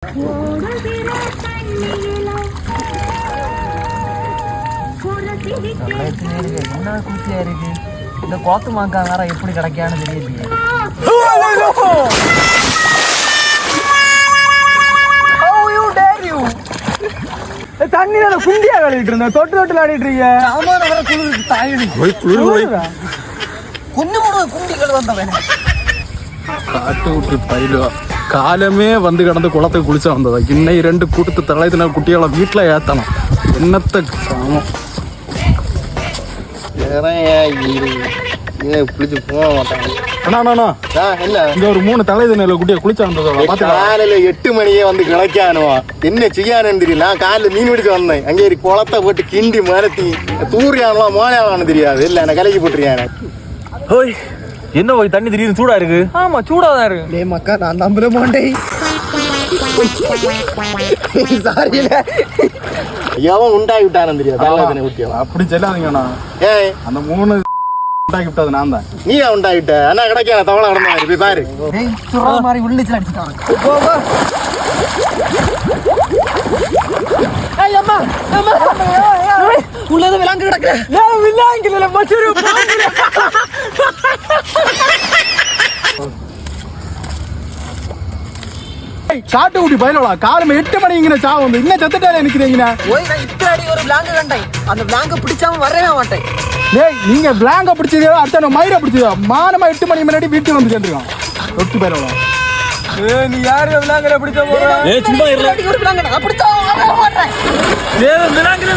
என்ன குச்சியா இருக்கு இந்த கோத்து மாங்கா வேற எப்படி கிடைக்கான்னு தெரியலையே. தண்ணியில குண்டியா விளையாடிட்டு இருந்தேன், தொட்டு தொட்டு விளையாடிட்டு இருக்கீங்க. காட்டு விட்டு பயிலுவா காலமே வந்து கிடந்து குளத்துக்கு குளிச்சா வந்ததா. இன்னைக்கு 2 கூட்டத்து தலையத்தின குட்டிகளை வீட்டுல ஏத்தணும். என்னத்த சாமம் குளிச்சு போக மாட்டாங்க. என்ன இங்க ஒரு 3 தலையத்தின குட்டியை குளிச்சா வந்ததா. காலையில 8 மணியே வந்து கிடக்கானுவா. என்ன செய்யானு தெரியல. நான் காலையில மீன் பிடிக்க வந்தேன். அங்கே குளத்தை போட்டு கிண்டி மரத்தி தூரியானவா மோனையானு தெரியாது. இல்ல என்ன கலக்கி போட்டுருக்கானு. ஓய் என்ன போய் தண்ணி திடீர்னு சூடா இருக்கு. ஆமா சூடா தான் இருக்கு. டே மக்கா நான் நம்புற மாட்டேன். சாரியில எவன் உண்டாகி விட்டானு தெரியாது. குட்டியவன் அப்படி சொல்லாதீங்கண்ணா. ஏய் அந்த 3 உண்டாக்கி விட்டது நான் தான். நீ உண்டாகிட்ட அண்ணா கிடைக்காத தவளை கடந்த மாதிரி போய் பாரு. டேய் சுறா மாதிரி உள்ளிச்சு அடிச்சிட்டான். உள்ளது விலாங்கு கிடக்கு. விலாங்கில மச்சரு காட்டு குட்டி பயிலவா காலமே 8 மணிங்கிற சாவு வந்து இன்னும் செத்துட்டாலே நிக்கிறீங்க. ஓய் நான் இத்தனை அடி ஒரு விலாங்கு கண்டேன். அந்த விலாங்க பிடிச்சாம வரவே மாட்டேன். டேய் நீங்க பிளாங்க பிடிச்சதோ அடுத்த மயிரை பிடிச்சதோ மானமா 8 மணி முன்னாடி வீட்டுக்கு வந்து சேர்ந்துருக்கான். தொட்டு பயிலவா நீ யாரு விலாங்கல பிடிச்ச போற? சும்மா ஒரு விலாங்க நான் பிடிச்சா வரவே மாட்டேன். விலாங்கல